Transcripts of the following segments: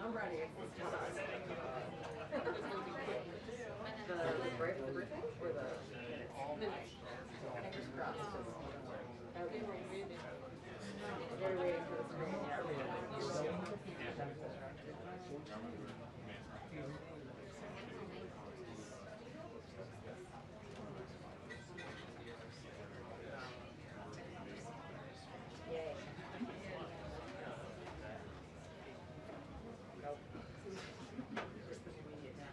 I'm ready. The briefing or the minutes? Fingers crossed. Okay. We're waiting for the screen. Yay. Just the immediate now.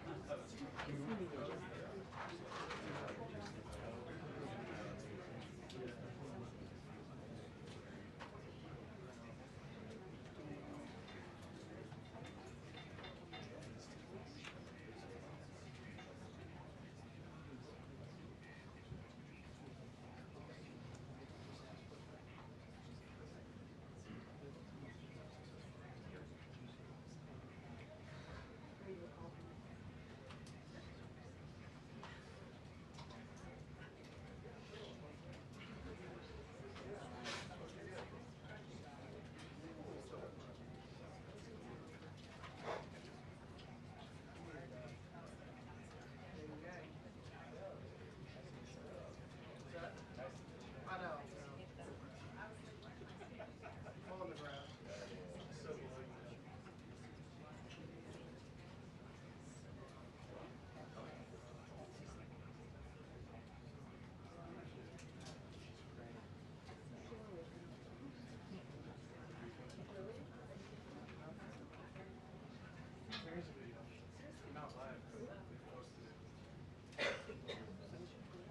Not live, but they posted it.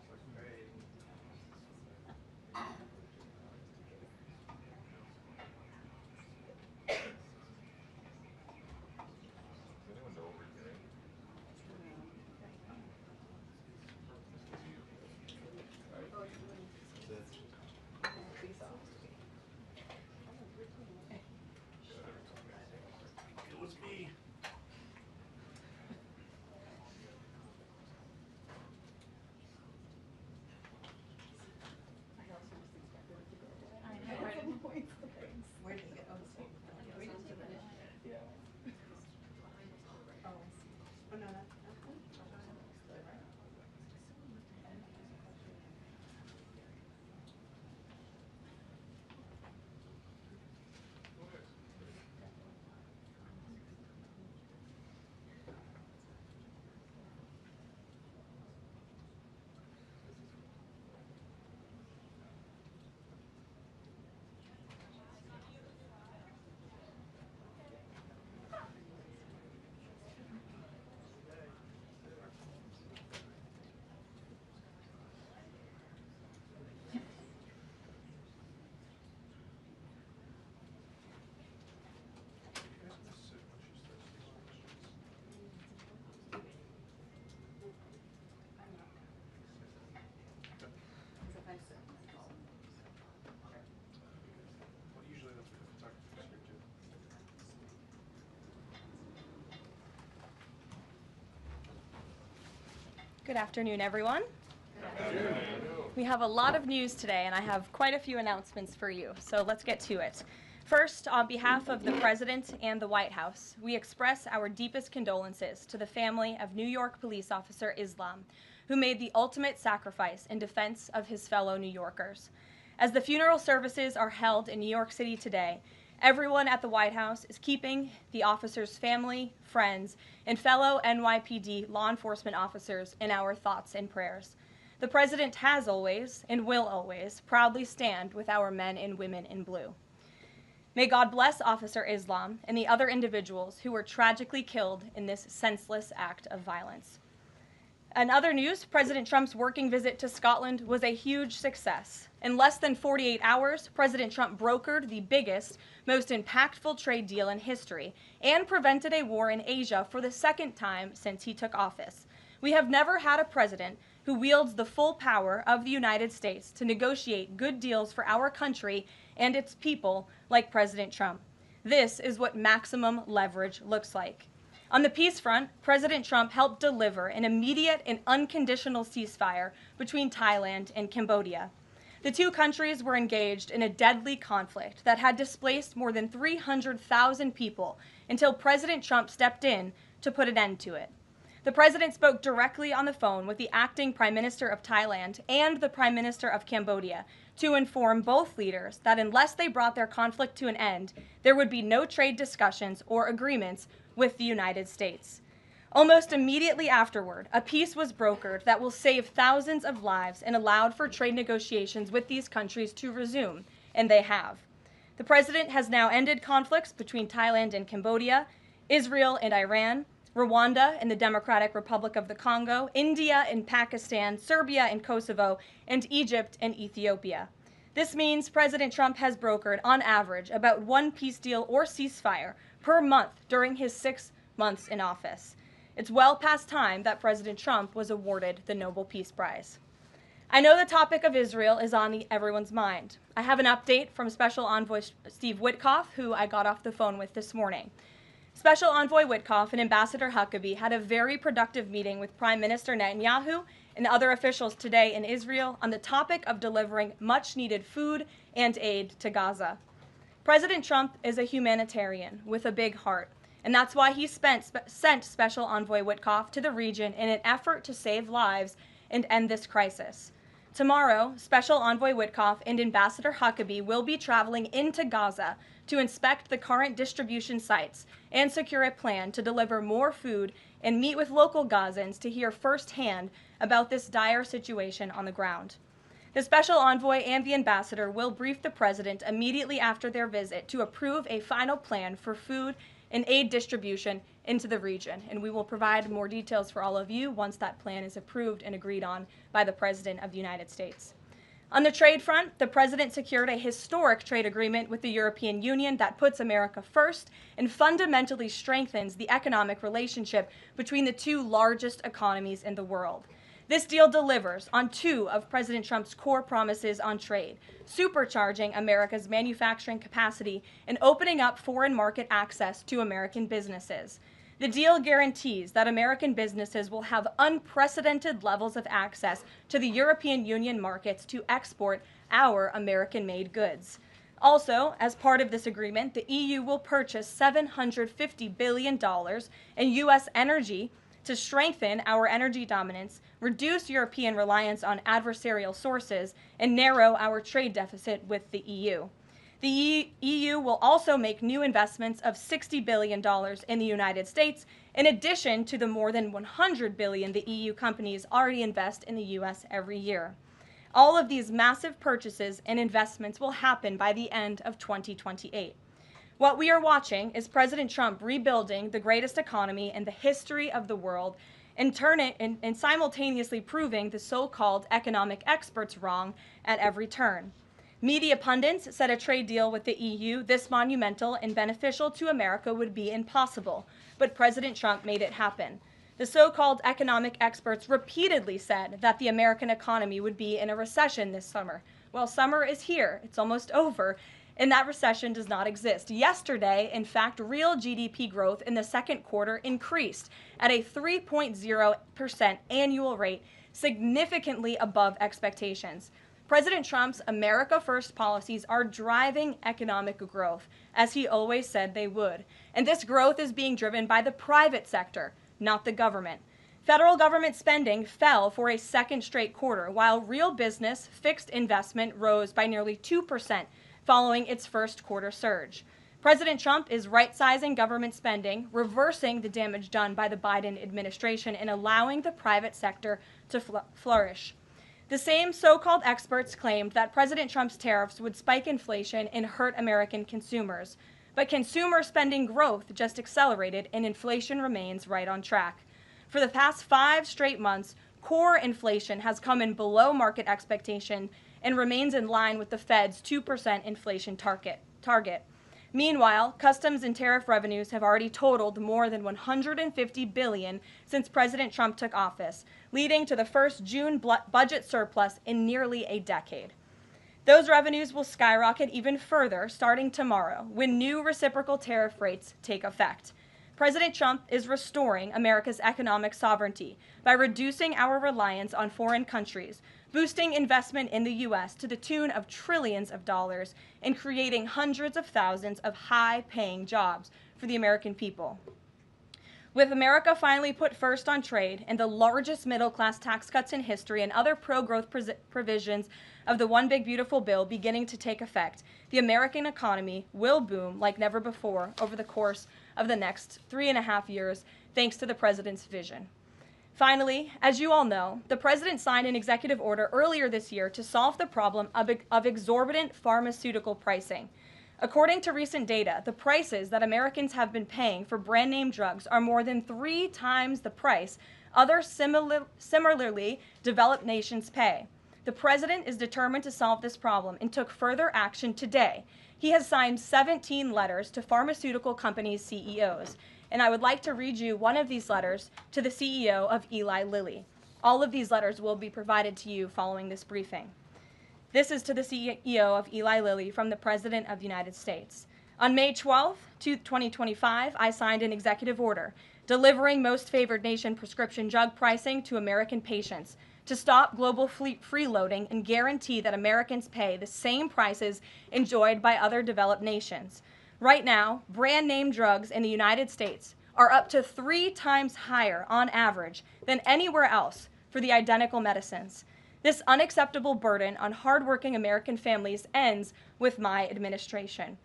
Like, hey. Does anyone know over here? It was me. Where did it go? We just did it. Yeah. Oh, I see. Oh, no, that's Well, usually that's what the photographer's here too. Good afternoon, everyone. We have a lot of news today, and I have quite a few announcements for you, so let's get to it. First, on behalf of the President and the White House, we express our deepest condolences to the family of New York police officer Islam, who made the ultimate sacrifice in defense of his fellow New Yorkers. As the funeral services are held in New York City today, everyone at the White House is keeping the officer's family, friends, and fellow NYPD law enforcement officers in our thoughts and prayers. The President has always, and will always, proudly stand with our men and women in blue. May God bless Officer Islam and the other individuals who were tragically killed in this senseless act of violence. In other news, President Trump's working visit to Scotland was a huge success. In less than 48 hours, President Trump brokered the biggest, most impactful trade deal in history and prevented a war in Asia for the second time since he took office. We have never had a president who wields the full power of the United States to negotiate good deals for our country and its people like President Trump. This is what maximum leverage looks like. On the peace front, President Trump helped deliver an immediate and unconditional ceasefire between Thailand and Cambodia. The two countries were engaged in a deadly conflict that had displaced more than 300,000 people until President Trump stepped in to put an end to it. The president spoke directly on the phone with the acting Prime Minister of Thailand and the Prime Minister of Cambodia to inform both leaders that unless they brought their conflict to an end, there would be no trade discussions or agreements with the United States. Almost immediately afterward, a peace was brokered that will save thousands of lives and allowed for trade negotiations with these countries to resume, and they have. The president has now ended conflicts between Thailand and Cambodia, Israel and Iran, Rwanda and the Democratic Republic of the Congo, India and Pakistan, Serbia and Kosovo, and Egypt and Ethiopia. This means President Trump has brokered, on average, about one peace deal or ceasefire per month during his 6 months in office. It's well past time that President Trump was awarded the Nobel Peace Prize. I know the topic of Israel is on everyone's mind. I have an update from Special Envoy Steve Witkoff, who I got off the phone with this morning. Special Envoy Witkoff and Ambassador Huckabee had a very productive meeting with Prime Minister Netanyahu and other officials today in Israel on the topic of delivering much-needed food and aid to Gaza. President Trump is a humanitarian with a big heart, and that's why he sent Special Envoy Witkoff to the region in an effort to save lives and end this crisis. Tomorrow, Special Envoy Witkoff and Ambassador Huckabee will be traveling into Gaza to inspect the current distribution sites and secure a plan to deliver more food and meet with local Gazans to hear firsthand about this dire situation on the ground. The special envoy and the ambassador will brief the president immediately after their visit to approve a final plan for food and aid distribution into the region, and we will provide more details for all of you once that plan is approved and agreed on by the President of the United States. On the trade front, the president secured a historic trade agreement with the European Union that puts America first and fundamentally strengthens the economic relationship between the two largest economies in the world. This deal delivers on two of President Trump's core promises on trade, supercharging America's manufacturing capacity and opening up foreign market access to American businesses. The deal guarantees that American businesses will have unprecedented levels of access to the European Union markets to export our American-made goods. Also, as part of this agreement, the EU will purchase $750 billion in U.S. energy to strengthen our energy dominance, reduce European reliance on adversarial sources, and narrow our trade deficit with the EU. The EU will also make new investments of $60 billion in the United States, in addition to the more than $100 billion the EU companies already invest in the U.S. every year. All of these massive purchases and investments will happen by the end of 2028. What we are watching is President Trump rebuilding the greatest economy in the history of the world and simultaneously proving the so-called economic experts wrong at every turn. Media pundits said a trade deal with the EU this monumental and beneficial to America would be impossible, but President Trump made it happen. The so-called economic experts repeatedly said that the American economy would be in a recession this summer. Well, summer is here. It's almost over, and that recession does not exist. Yesterday, in fact, real GDP growth in the second quarter increased at a 3.0% annual rate, significantly above expectations. President Trump's America First policies are driving economic growth, as he always said they would. And this growth is being driven by the private sector, not the government. Federal government spending fell for a second straight quarter, while real business fixed investment rose by nearly 2% following its first quarter surge. President Trump is right-sizing government spending, reversing the damage done by the Biden administration, and allowing the private sector to flourish. The same so-called experts claimed that President Trump's tariffs would spike inflation and hurt American consumers. But consumer spending growth just accelerated and inflation remains right on track. For the past 5 straight months, core inflation has come in below market expectation and remains in line with the Fed's 2% inflation target. Meanwhile, customs and tariff revenues have already totaled more than $150 billion since President Trump took office, leading to the first June budget surplus in nearly a decade. Those revenues will skyrocket even further starting tomorrow when new reciprocal tariff rates take effect. President Trump is restoring America's economic sovereignty by reducing our reliance on foreign countries, boosting investment in the U.S. to the tune of trillions of dollars, and creating hundreds of thousands of high-paying jobs for the American people. With America finally put first on trade and the largest middle-class tax cuts in history and other pro-growth provisions of the One Big Beautiful Bill beginning to take effect, the American economy will boom like never before over the course of the next 3.5 years, thanks to the president's vision. Finally, as you all know, the president signed an executive order earlier this year to solve the problem of exorbitant pharmaceutical pricing. According to recent data, the prices that Americans have been paying for brand name drugs are more than 3 times the price other similarly developed nations pay. The president is determined to solve this problem and took further action today. He has signed 17 letters to pharmaceutical companies' CEOs, and I would like to read you one of these letters to the CEO of Eli Lilly. All of these letters will be provided to you following this briefing. This is to the CEO of Eli Lilly from the President of the United States. On May 12, 2025, I signed an executive order delivering most favored nation prescription drug pricing to American patients to stop global freeloading and guarantee that Americans pay the same prices enjoyed by other developed nations. Right now, brand name drugs in the United States are up to 3 times higher on average than anywhere else for the identical medicines. This unacceptable burden on hardworking American families ends with my administration.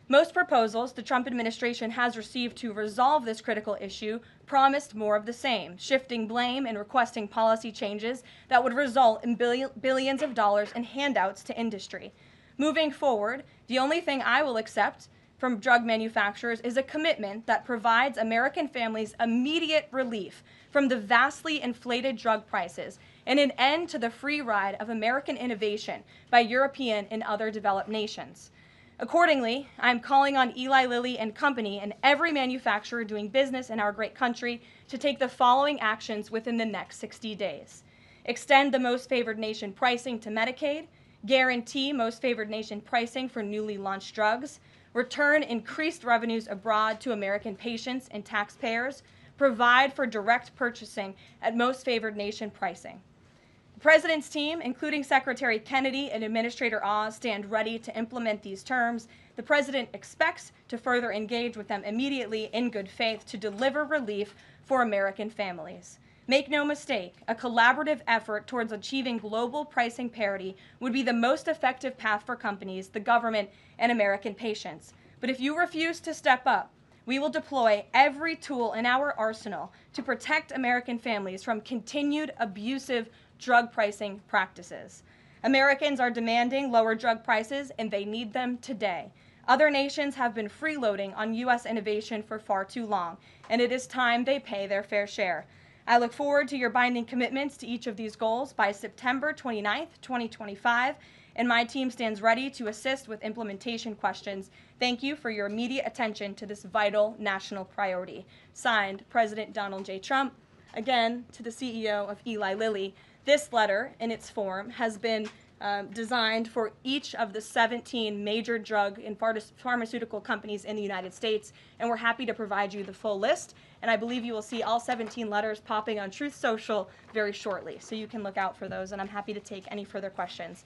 Most proposals the Trump administration has received to resolve this critical issue promised more of the same, shifting blame and requesting policy changes that would result in billions of dollars in handouts to industry. Moving forward, the only thing I will accept from drug manufacturers is a commitment that provides American families immediate relief from the vastly inflated drug prices and an end to the free ride of American innovation by European and other developed nations. Accordingly, I am calling on Eli Lilly and Company and every manufacturer doing business in our great country to take the following actions within the next 60 days. Extend the most favored nation pricing to Medicaid, guarantee most favored nation pricing for newly launched drugs, return increased revenues abroad to American patients and taxpayers, provide for direct purchasing at most favored nation pricing. The President's team, including Secretary Kennedy and Administrator Oz, stand ready to implement these terms. The President expects to further engage with them immediately in good faith to deliver relief for American families. Make no mistake, a collaborative effort towards achieving global pricing parity would be the most effective path for companies, the government, and American patients. But if you refuse to step up, we will deploy every tool in our arsenal to protect American families from continued abusive drug pricing practices. Americans are demanding lower drug prices, and they need them today. Other nations have been freeloading on U.S. innovation for far too long, and it is time they pay their fair share. I look forward to your binding commitments to each of these goals by September 29th, 2025, and my team stands ready to assist with implementation questions. Thank you for your immediate attention to this vital national priority. Signed, President Donald J. Trump. Again, to the CEO of Eli Lilly. This letter, in its form, has been designed for each of the 17 major drug and pharmaceutical companies in the United States, and we're happy to provide you the full list. And I believe you will see all 17 letters popping on Truth Social very shortly, so you can look out for those, and I'm happy to take any further questions.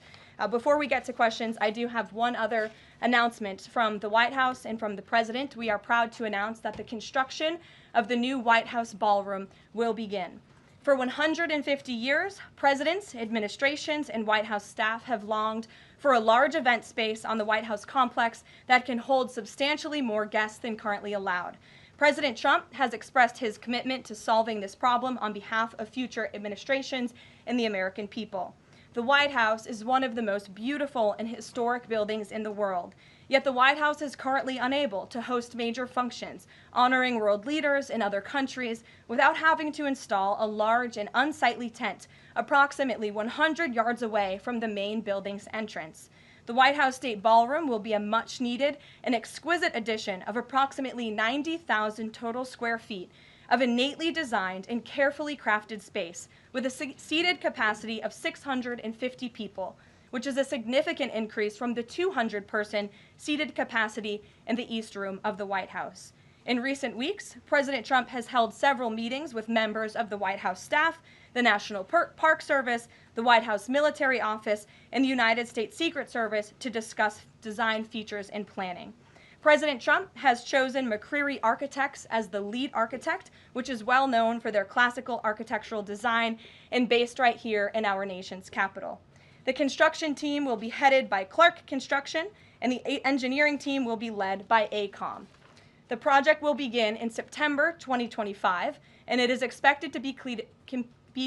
Before we get to questions, I do have one other announcement from the White House and from the President. We are proud to announce that the construction of the new White House ballroom will begin. For 150 years, presidents, administrations, and White House staff have longed for a large event space on the White House complex that can hold substantially more guests than currently allowed. President Trump has expressed his commitment to solving this problem on behalf of future administrations and the American people. The White House is one of the most beautiful and historic buildings in the world. Yet the White House is currently unable to host major functions, honoring world leaders in other countries without having to install a large and unsightly tent approximately 100 yards away from the main building's entrance. The White House State Ballroom will be a much-needed and exquisite addition of approximately 90,000 total square feet of innately designed and carefully crafted space with a seated capacity of 650 people, which is a significant increase from the 200-person seated capacity in the East Room of the White House. In recent weeks, President Trump has held several meetings with members of the White House staff, the National Park Service, the White House Military Office, and the United States Secret Service to discuss design features and planning. President Trump has chosen McCreary Architects as the lead architect, which is well known for their classical architectural design and based right here in our nation's capital. The construction team will be headed by Clark Construction, and the engineering team will be led by AECOM. The project will begin in September 2025, and it is expected to be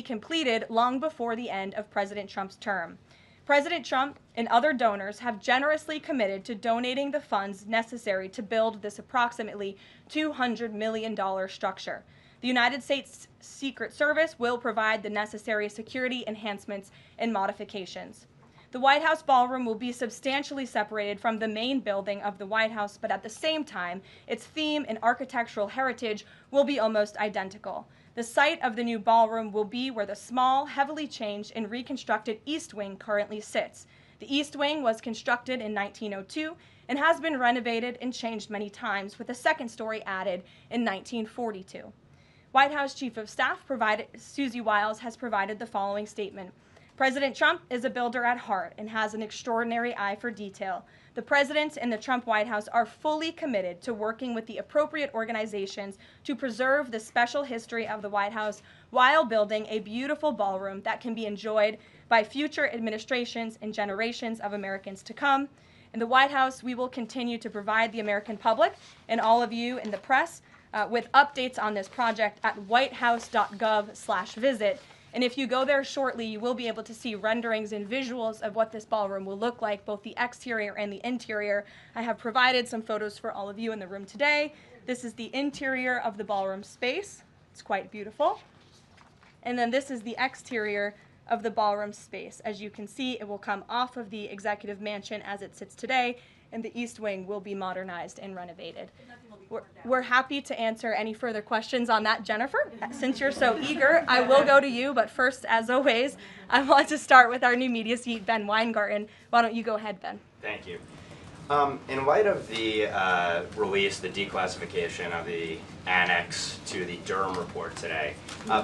completed long before the end of President Trump's term. President Trump and other donors have generously committed to donating the funds necessary to build this approximately $200 million structure. The United States Secret Service will provide the necessary security enhancements and modifications. The White House ballroom will be substantially separated from the main building of the White House, but at the same time, its theme and architectural heritage will be almost identical. The site of the new ballroom will be where the small, heavily changed and reconstructed East Wing currently sits. The East Wing was constructed in 1902 and has been renovated and changed many times, with a second story added in 1942. White House Chief of Staff Susie Wiles has provided the following statement. President Trump is a builder at heart and has an extraordinary eye for detail. The President and the Trump White House are fully committed to working with the appropriate organizations to preserve the special history of the White House while building a beautiful ballroom that can be enjoyed by future administrations and generations of Americans to come. In the White House, we will continue to provide the American public and all of you in the press with updates on this project at whitehouse.gov/visit. And if you go there shortly, you will be able to see renderings and visuals of what this ballroom will look like, both the exterior and the interior. I have provided some photos for all of you in the room today. This is the interior of the ballroom space. It's quite beautiful. And then this is the exterior of the ballroom space. As you can see, it will come off of the executive mansion as it sits today, and the East Wing will be modernized and renovated. We're happy to answer any further questions on that, Jennifer. Since you're so eager, I will go to you, but first, as always, I want to start with our new media seat, Ben Weingarten. Why don't you go ahead, Ben? Thank you. In light of the release, the declassification of the annex to the Durham report today,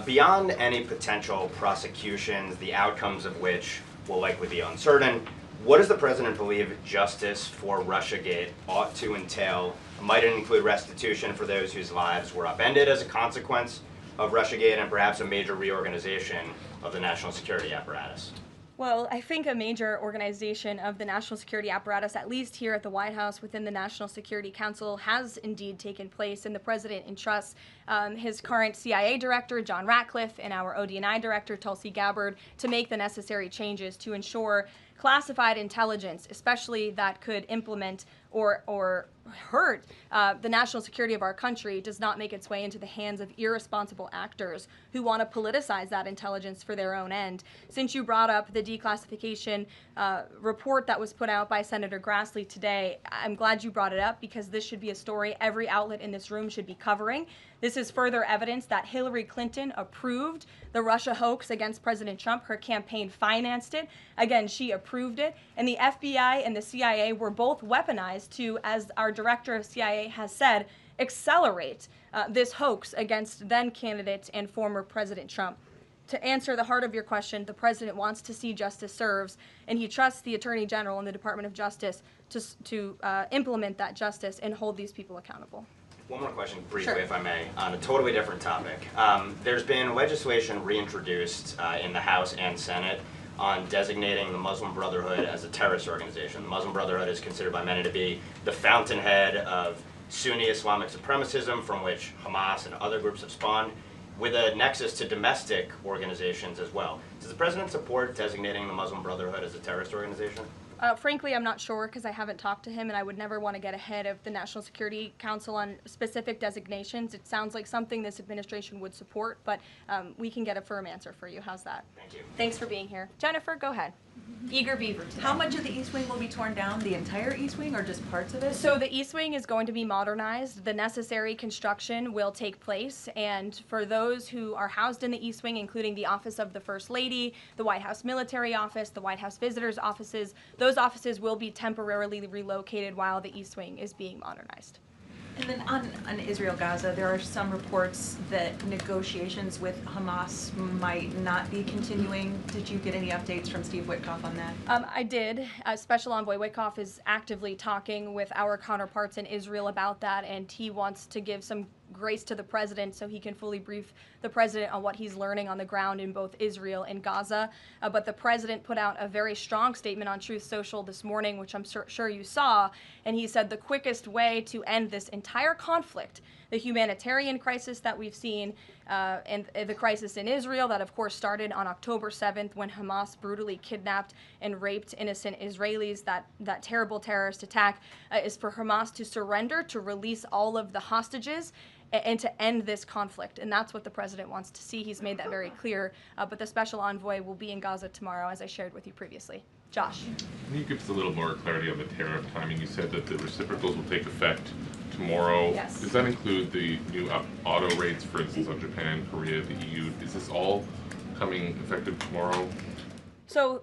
beyond any potential prosecutions, the outcomes of which will likely be uncertain, what does the President believe justice for Russiagate ought to entail? Might it include restitution for those whose lives were upended as a consequence of Russiagate, and perhaps a major reorganization of the national security apparatus? Well, I think a major organization of the national security apparatus, at least here at the White House within the National Security Council, has indeed taken place, and the President entrusts his current CIA director, John Ratcliffe, and our ODNI director, Tulsi Gabbard, to make the necessary changes to ensure classified intelligence, especially that could implement or hurt the national security of our country, does not make its way into the hands of irresponsible actors who want to politicize that intelligence for their own end. Since you brought up the declassification report that was put out by Senator Grassley today, I'm glad you brought it up, because this should be a story every outlet in this room should be covering. This is further evidence that Hillary Clinton approved the Russia hoax against President Trump. Her campaign financed it. Again, she approved it. And the FBI and the CIA were both weaponized to, as our director of CIA has said, accelerate this hoax against then candidate and former President Trump. To answer the heart of your question, the President wants to see justice served, and he trusts the Attorney General and the Department of Justice to implement that justice and hold these people accountable. One more question, briefly, Sure. if I may, on a totally different topic. There's been legislation reintroduced in the House and Senate on designating the Muslim Brotherhood as a terrorist organization. The Muslim Brotherhood is considered by many to be the fountainhead of Sunni Islamic supremacism, from which Hamas and other groups have spawned, with a nexus to domestic organizations as well. Does the President support designating the Muslim Brotherhood as a terrorist organization? Frankly, I'm not sure, because I haven't talked to him, and I would never want to get ahead of the National Security Council on specific designations. It sounds like something this administration would support, but we can get a firm answer for you. How's that? Thank you. Thanks for being here. Jennifer, go ahead. Eager beaver today. How much of the East Wing will be torn down? The entire East Wing or just parts of it? So the East Wing is going to be modernized. The necessary construction will take place, and for those who are housed in the East Wing, including the Office of the First Lady, the White House Military Office, the White House Visitors Offices, those offices will be temporarily relocated while the East Wing is being modernized. And then on Israel Gaza, there are some reports that negotiations with Hamas might not be continuing. Did you get any updates from Steve Witkoff on that? I did. Special Envoy Witkoff is actively talking with our counterparts in Israel about that, and he wants to give some grace to the president so he can fully brief the president on what he's learning on the ground in both Israel and Gaza. But the president put out a very strong statement on Truth Social this morning, which I'm sure you saw, and he said the quickest way to end this entire conflict, the humanitarian crisis that we've seen, and the crisis in Israel that of course started on October 7th when Hamas brutally kidnapped and raped innocent Israelis, that terrible terrorist attack, is for Hamas to surrender, to release all of the hostages, and to end this conflict. And that's what the president wants to see. He's made that very clear. But the special envoy will be in Gaza tomorrow, as I shared with you previously. Josh. Can you give us a little more clarity on the tariff timing? You said that the reciprocals will take effect tomorrow. Yes. Does that include the new auto rates, for instance, on Japan, Korea, the EU? Is this all coming effective tomorrow? So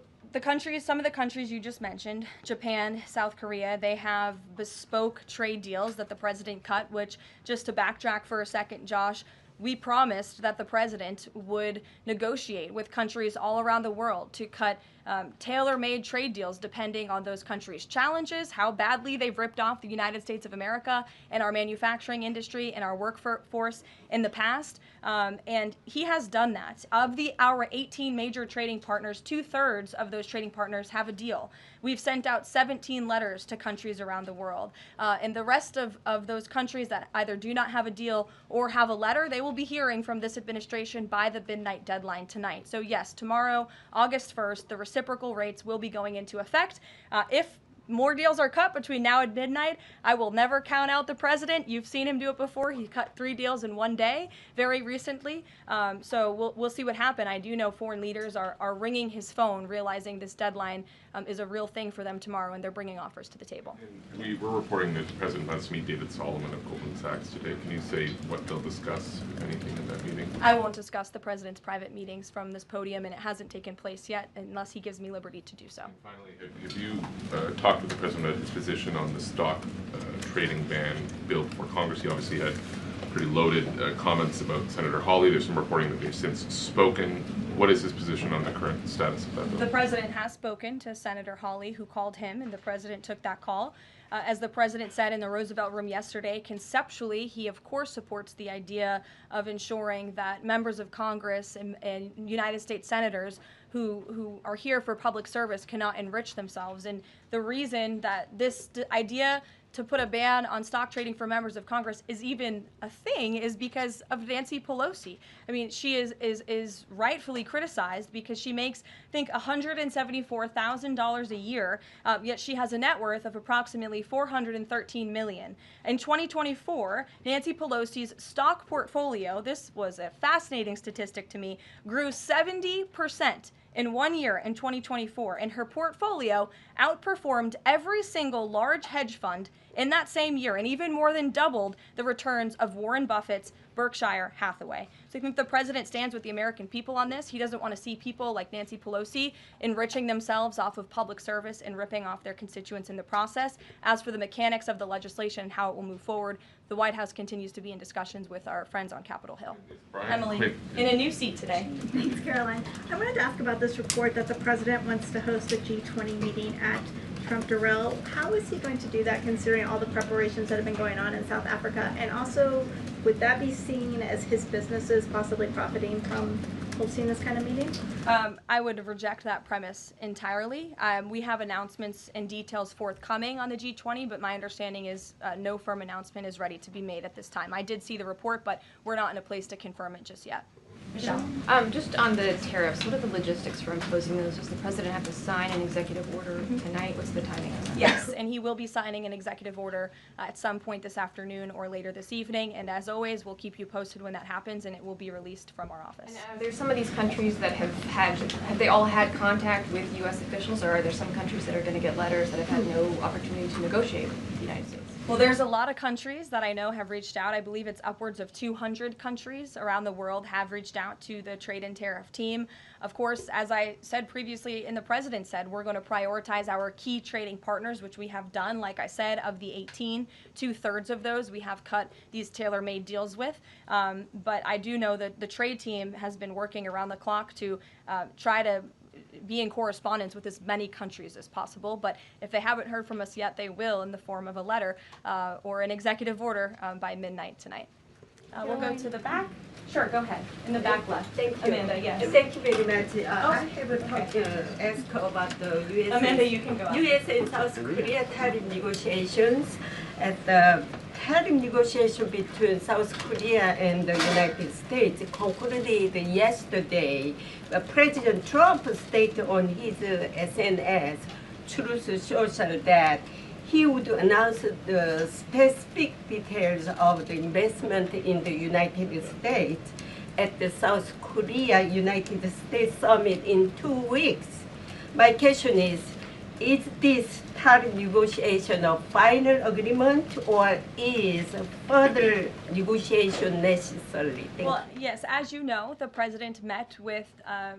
some of the countries you just mentioned, Japan, South Korea, they have bespoke trade deals that the president cut, which, just to backtrack for a second, Josh, we promised that the president would negotiate with countries all around the world to cut tailor-made trade deals depending on those countries' challenges, how badly they've ripped off the United States of America and our manufacturing industry and our workforce in the past. And he has done that. Of our 18 major trading partners, 2/3 of those trading partners have a deal. We've sent out 17 letters to countries around the world. And the rest of those countries that either do not have a deal or have a letter, they will be hearing from this administration by the midnight deadline tonight. So yes, tomorrow, August 1st, the reciprocal rates will be going into effect. If more deals are cut between now and midnight, I will never count out the president. You've seen him do it before. He cut 3 deals in one day very recently. So we'll see what happens. I do know foreign leaders are ringing his phone, realizing this deadline is a real thing for them tomorrow, and they're bringing offers to the table. And we're reporting that the president wants to meet David Solomon of Goldman Sachs today. Can you say what they'll discuss, if anything, in that meeting? I won't discuss the president's private meetings from this podium, and it hasn't taken place yet unless he gives me liberty to do so. And finally, have you talked with the president about his position on the stock trading ban bill before Congress? He obviously had pretty loaded comments about Senator Hawley. There's some reporting that they've since spoken. What is his position on the current status of that bill? The president has spoken to Senator Hawley, who called him, and the president took that call. As the president said in the Roosevelt Room yesterday, conceptually, he of course supports the idea of ensuring that members of Congress and United States senators who are here for public service cannot enrich themselves. And the reason that this idea to put a ban on stock trading for members of Congress is even a thing is because of Nancy Pelosi. I mean, she is rightfully criticized because she makes, I think, $174,000 a year, yet she has a net worth of approximately $413 million. In 2024, Nancy Pelosi's stock portfolio, this was a fascinating statistic to me, grew 70% in 1 year in 2024, and her portfolio outperformed every single large hedge fund in that same year, and even more than doubled the returns of Warren Buffett's Berkshire Hathaway. So I think the president stands with the American people on this. He doesn't want to see people like Nancy Pelosi enriching themselves off of public service and ripping off their constituents in the process. As for the mechanics of the legislation and how it will move forward, the White House continues to be in discussions with our friends on Capitol Hill. Emily, in a new seat today. Thanks, Caroline. I wanted to ask about this report that the president wants to host a G20 meeting at Trump-Durrell. How is he going to do that, considering all the preparations that have been going on in South Africa? And also, would that be seen as his businesses possibly profiting from hosting this kind of meeting? I would reject that premise entirely. We have announcements and details forthcoming on the G20, but my understanding is no firm announcement is ready to be made at this time. I did see the report, but we're not in a place to confirm it just yet. Michelle? Just on the tariffs, what are the logistics for imposing those? Does the president have to sign an executive order tonight? What's the timing of that? Yes, and he will be signing an executive order at some point this afternoon or later this evening. And as always, we'll keep you posted when that happens, and it will be released from our office. And there's some of these countries that have they all had contact with U.S. officials, or are there some countries that are going to get letters that have had no opportunity to negotiate with the United States? Well, there's a lot of countries that I know have reached out. I believe it's upwards of 200 countries around the world have reached out to the trade and tariff team. Of course, as I said previously and the president said, we're going to prioritize our key trading partners, which we have done. Like I said, of the 18, 2/3 of those we have cut these tailor-made deals with. But I do know that the trade team has been working around the clock to try to be in correspondence with as many countries as possible. But if they haven't heard from us yet, they will in the form of a letter or an executive order by midnight tonight. We'll go to the back. Sure, go ahead. In the back left. Thank you. Amanda, yes. Thank you very much. I have a talk, ask about the U.S. Amanda, you can go up. U.S. and South Korea tariff negotiations. At the tariff negotiation between South Korea and the United States concluded yesterday. President Trump stated on his SNS, Truth Social, that he would announce the specific details of the investment in the United States at the South Korea-United States summit in 2 weeks. My question is this tariff negotiation a final agreement or is further negotiation necessary? Well, yes, as you know, the president met with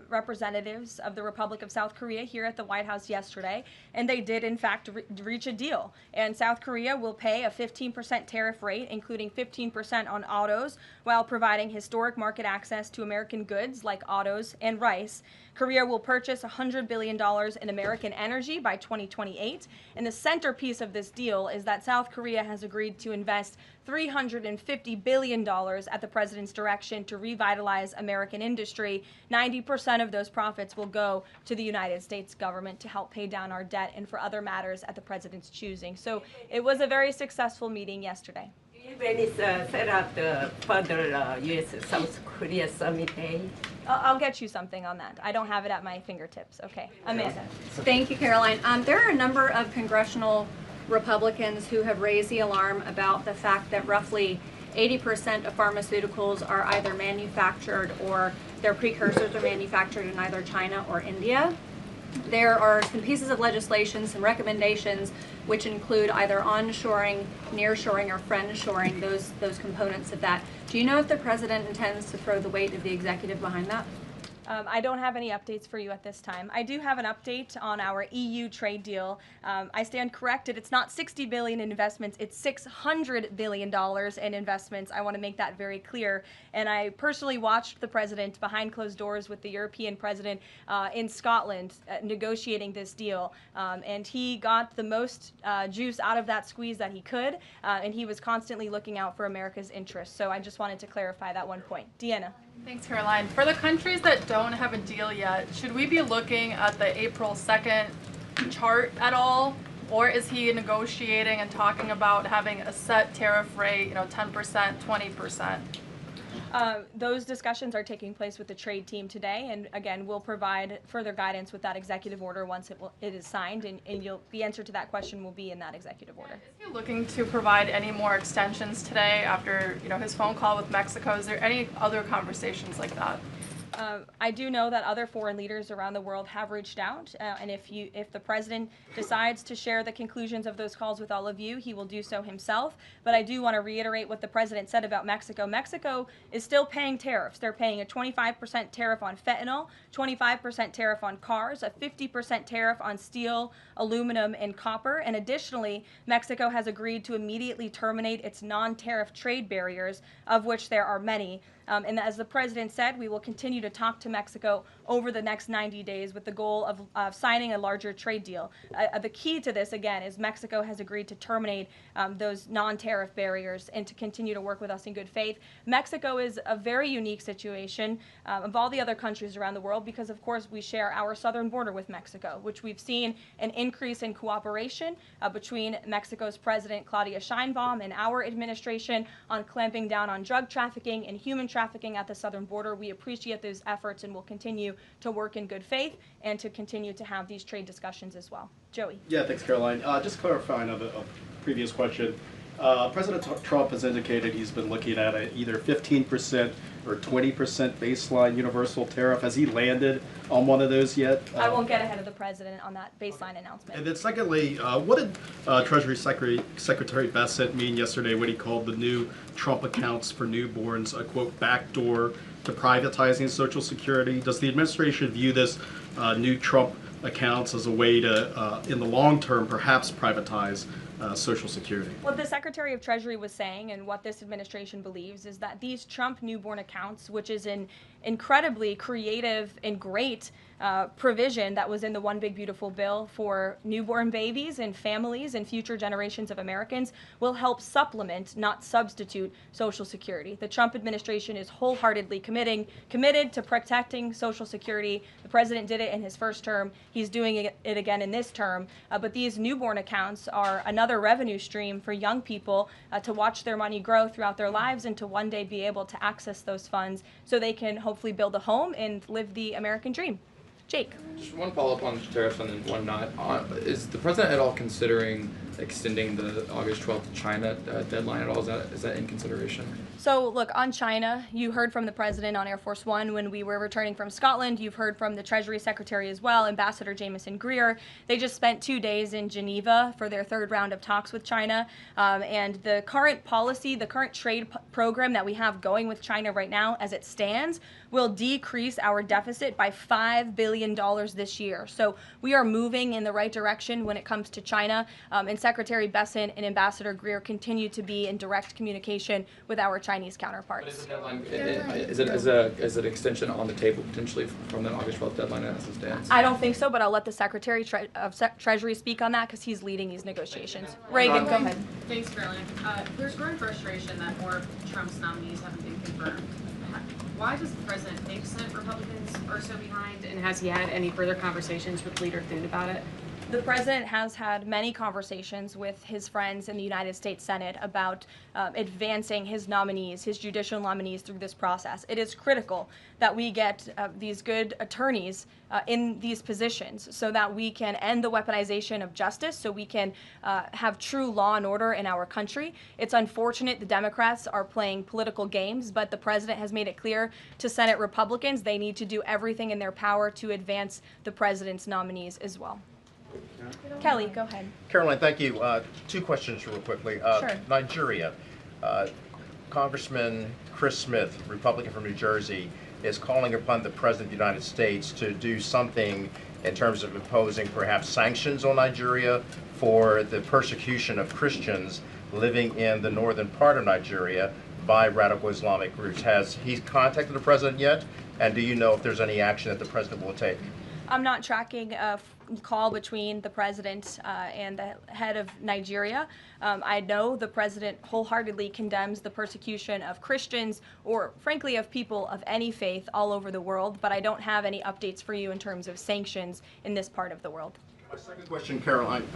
representatives of the Republic of South Korea here at the White House yesterday, and they did, in fact, reach a deal. And South Korea will pay a 15% tariff rate, including 15% on autos, while providing historic market access to American goods like autos and rice. Korea will purchase $100 billion in American energy by 2028. And the centerpiece of this deal is that South Korea has agreed to invest $350 billion at the president's direction to revitalize American industry. 90% of those profits will go to the United States government to help pay down our debt and for other matters at the president's choosing. So it was a very successful meeting yesterday. When is set up the further U.S.-South Korea summit day? I'll get you something on that. I don't have it at my fingertips. Okay, Amanda. Thank you, Caroline. There are a number of congressional Republicans who have raised the alarm about the fact that roughly 80% of pharmaceuticals are either manufactured or their precursors are manufactured in either China or India. There are some pieces of legislation, some recommendations, which include either onshoring, nearshoring, or friendshoring, those components of that. Do you know if the president intends to throw the weight of the executive behind that? I don't have any updates for you at this time. I do have an update on our EU trade deal. I stand corrected. It's not $60 billion in investments. It's $600 billion in investments. I want to make that very clear. And I personally watched the president behind closed doors with the European president in Scotland negotiating this deal. And he got the most juice out of that squeeze that he could. And he was constantly looking out for America's interests. So I just wanted to clarify that one point. Deanna. Thanks, Caroline. For the countries that don't have a deal yet, should we be looking at the April 2nd chart at all? Or is he negotiating and talking about having a set tariff rate, 10%, 20%? Those discussions are taking place with the trade team today, and again, we'll provide further guidance with that executive order once it is signed, and the answer to that question will be in that executive order. Is he looking to provide any more extensions today after his phone call with Mexico? Is there any other conversations like that? I do know that other foreign leaders around the world have reached out, and if the president decides to share the conclusions of those calls with all of you, he will do so himself. But I do want to reiterate what the president said about Mexico. Mexico is still paying tariffs. They're paying a 25% tariff on fentanyl, 25% tariff on cars, a 50% tariff on steel, aluminum, and copper. And additionally, Mexico has agreed to immediately terminate its non-tariff trade barriers, of which there are many. And as the president said, we will continue to talk to Mexico over the next 90 days with the goal of signing a larger trade deal. The key to this, again, is Mexico has agreed to terminate those non-tariff barriers and to continue to work with us in good faith. Mexico is a very unique situation of all the other countries around the world because, of course, we share our southern border with Mexico, which we've seen an increase in cooperation between Mexico's President Claudia Sheinbaum and our administration on clamping down on drug trafficking and human trafficking at the southern border. We appreciate those efforts and will continue to work in good faith and to continue to have these trade discussions as well. Joey. Yeah, thanks, Caroline. Just clarifying on a previous question. President Trump has indicated he's been looking at either 15% or 20% baseline universal tariff. Has he landed on one of those yet? I won't get ahead of the president on that baseline announcement. And then secondly, what did Treasury Secretary Epstein mean yesterday when he called the new Trump accounts for newborns a, quote, backdoor to privatizing Social Security? Does the administration view this new Trump accounts as a way to, in the long term, perhaps privatize Social Security? What the Secretary of Treasury was saying, and what this administration believes, is that these Trump newborn accounts, which is an incredibly creative and great provision that was in the One Big Beautiful Bill for newborn babies and families and future generations of Americans, will help supplement, not substitute, Social Security. The Trump administration is wholeheartedly committed to protecting Social Security. The president did it in his first term. He's doing it again in this term. But these newborn accounts are another revenue stream for young people to watch their money grow throughout their lives and to one day be able to access those funds so they can hopefully build a home and live the American dream. Jake. Just one follow-up on tariffs and then one not. Is the president at all considering extending the August 12th China deadline at all? Is that in consideration? So look, on China, you heard from the president on Air Force One when we were returning from Scotland. You've heard from the Treasury Secretary as well, Ambassador Jameson Greer. They just spent 2 days in Geneva for their third round of talks with China. And the current policy, the current trade program that we have going with China right now, as it stands, will decrease our deficit by $5 billion this year. So we are moving in the right direction when it comes to China. And Secretary Besson and Ambassador Greer continue to be in direct communication with our Chinese counterparts. But is it an extension on the table potentially from the August 12th deadline as it stands? I don't think so, but I'll let the Secretary of Treasury speak on that because he's leading these negotiations. Reagan, go ahead. Thanks, Caroline. There's growing frustration that more of Trump's nominees haven't been confirmed. Why does the president think Senate Republicans are so behind, and has he had any further conversations with Leader Thune about it? The president has had many conversations with his friends in the United States Senate about advancing his nominees, his judicial nominees through this process. It is critical that we get these good attorneys in these positions so that we can end the weaponization of justice, so we can have true law and order in our country. It's unfortunate the Democrats are playing political games, but the president has made it clear to Senate Republicans they need to do everything in their power to advance the president's nominees as well. Kelly, go ahead. Caroline, thank you. 2 questions real quickly. Sure. Nigeria. Congressman Chris Smith, Republican from New Jersey, is calling upon the President of the United States to do something in terms of imposing perhaps sanctions on Nigeria for the persecution of Christians living in the northern part of Nigeria by radical Islamic groups. Has he contacted the President yet? And do you know if there's any action that the President will take? I'm not tracking a call between the president and the head of Nigeria. I know the president wholeheartedly condemns the persecution of Christians or, frankly, of people of any faith all over the world, but I don't have any updates for you in terms of sanctions in this part of the world. My second question, Caroline,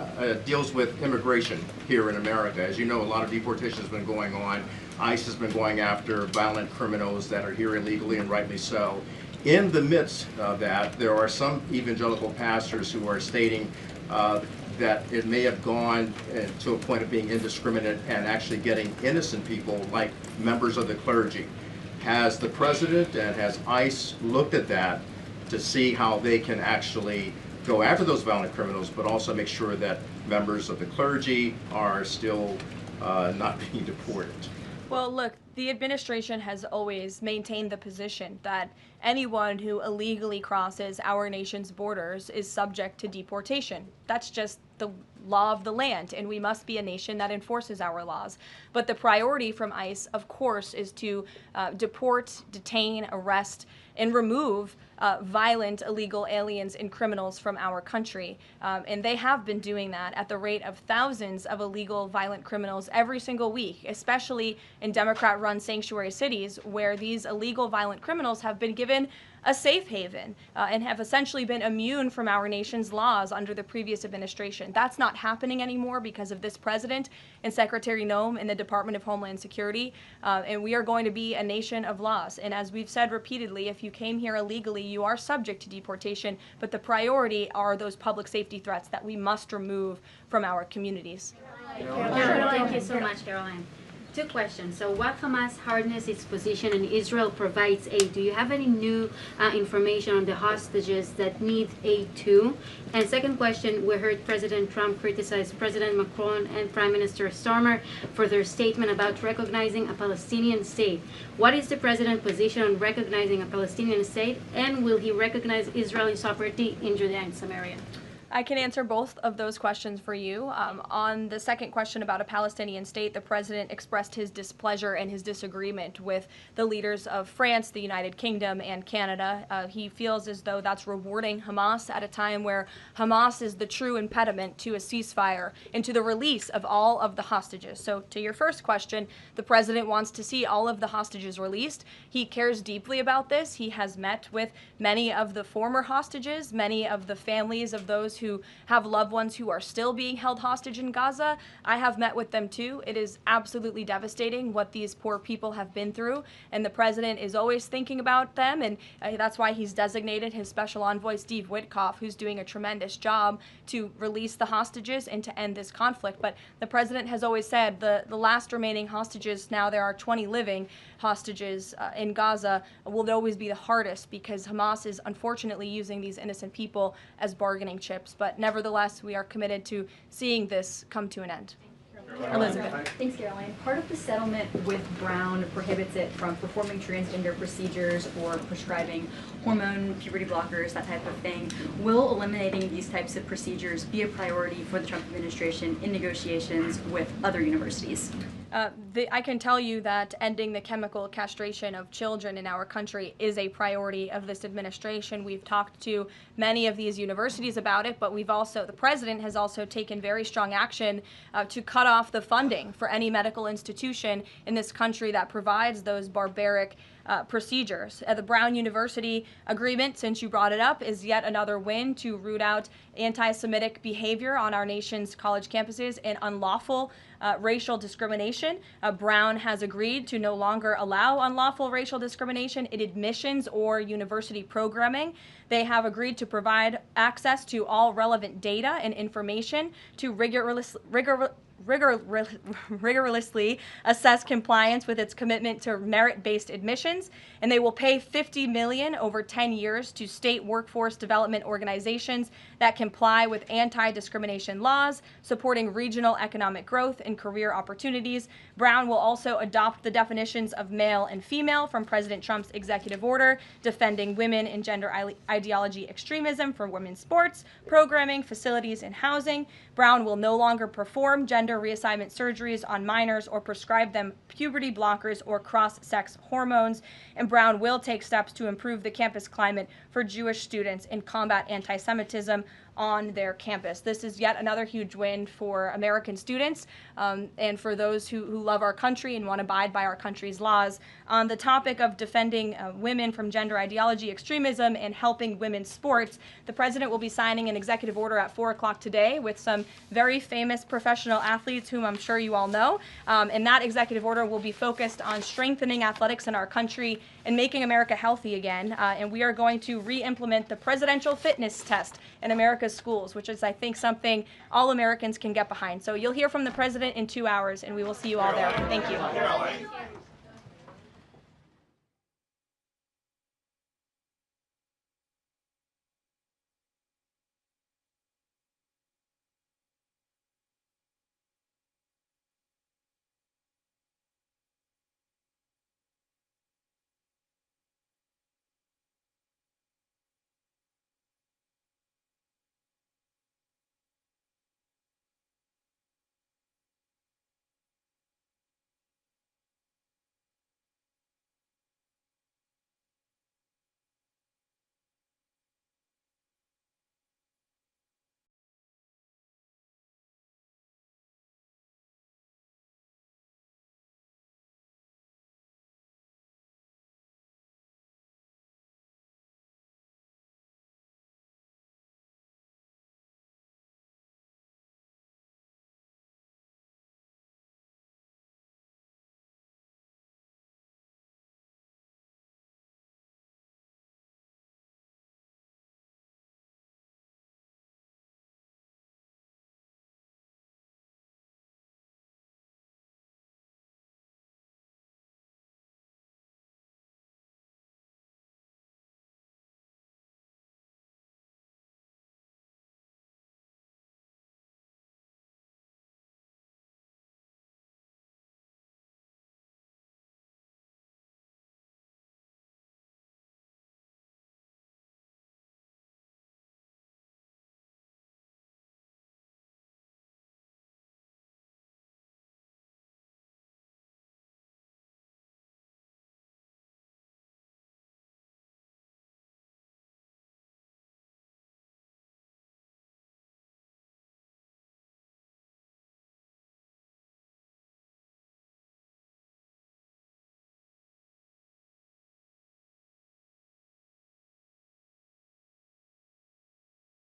deals with immigration here in America. As you know, a lot of deportation has been going on. ICE has been going after violent criminals that are here illegally, and rightly so. In the midst of that, there are some evangelical pastors who are stating that it may have gone to a point of being indiscriminate and actually getting innocent people, like members of the clergy. Has the president and has ICE looked at that to see how they can actually go after those violent criminals, but also make sure that members of the clergy are still not being deported? Well, look, the administration has always maintained the position that anyone who illegally crosses our nation's borders is subject to deportation. That's just the law of the land, and we must be a nation that enforces our laws. But the priority from ICE, of course, is to deport, detain, arrest, and remove violent illegal aliens and criminals from our country. And they have been doing that at the rate of thousands of illegal violent criminals every single week, especially in Democrat-run sanctuary cities where these illegal violent criminals have been given a safe haven and have essentially been immune from our nation's laws under the previous administration. That's not happening anymore because of this president and Secretary Noem in the Department of Homeland Security. And we are going to be a nation of laws. And as we've said repeatedly, if you came here illegally, you are subject to deportation. But the priority are those public safety threats that we must remove from our communities. Caroline, thank you so much, Caroline. Two questions. So what Hamas hardens its position and Israel provides aid? Do you have any new information on the hostages that need aid too? And second question, we heard President Trump criticize President Macron and Prime Minister Starmer for their statement about recognizing a Palestinian state. What is the president's position on recognizing a Palestinian state, and will he recognize Israeli sovereignty in Judea and Samaria? I can answer both of those questions for you. On the second question about a Palestinian state, the president expressed his displeasure and his disagreement with the leaders of France, the United Kingdom, and Canada. He feels as though that's rewarding Hamas at a time where Hamas is the true impediment to a ceasefire and to the release of all of the hostages. So to your first question, the president wants to see all of the hostages released. He cares deeply about this. He has met with many of the former hostages, many of the families of those who have loved ones who are still being held hostage in Gaza. I have met with them too. It is absolutely devastating what these poor people have been through, and the president is always thinking about them, and that's why he's designated his special envoy, Steve Witkoff, who's doing a tremendous job to release the hostages and to end this conflict. But the president has always said the last remaining hostages, now there are 20 living hostages in Gaza, will always be the hardest because Hamas is unfortunately using these innocent people as bargaining chips. But nevertheless, we are committed to seeing this come to an end. Elizabeth. Thanks, Caroline. Part of the settlement with Brown prohibits it from performing transgender procedures or prescribing hormone puberty blockers, that type of thing. Will eliminating these types of procedures be a priority for the Trump administration in negotiations with other universities? I can tell you that ending the chemical castration of children in our country is a priority of this administration. We've talked to many of these universities about it, but the president has also taken very strong action to cut off the funding for any medical institution in this country that provides those barbaric procedures. The Brown University agreement, since you brought it up, is yet another win to root out anti-Semitic behavior on our nation's college campuses and unlawful racial discrimination. Brown has agreed to no longer allow unlawful racial discrimination in admissions or university programming. They have agreed to provide access to all relevant data and information to rigorously assess compliance with its commitment to merit-based admissions, and they will pay $50 million over 10 years to state workforce development organizations that comply with anti-discrimination laws, supporting regional economic growth and career opportunities. Brown will also adopt the definitions of male and female from President Trump's executive order, defending women and gender ideology extremism for women's sports, programming, facilities, and housing. Brown will no longer perform gender reassignment surgeries on minors or prescribe them puberty blockers or cross-sex hormones. And Brown will take steps to improve the campus climate for Jewish students and combat anti-Semitism on their campus. This is yet another huge win for American students and for those who love our country and want to abide by our country's laws. On the topic of defending women from gender ideology extremism and helping women's sports, the president will be signing an executive order at 4 o'clock today with some very famous professional athletes whom I'm sure you all know. And that executive order will be focused on strengthening athletics in our country and making America healthy again. And we are going to re-implement the presidential fitness test in America's schools, which is, I think, something all Americans can get behind. So you'll hear from the president in 2 hours, and we will see you all there. Thank you.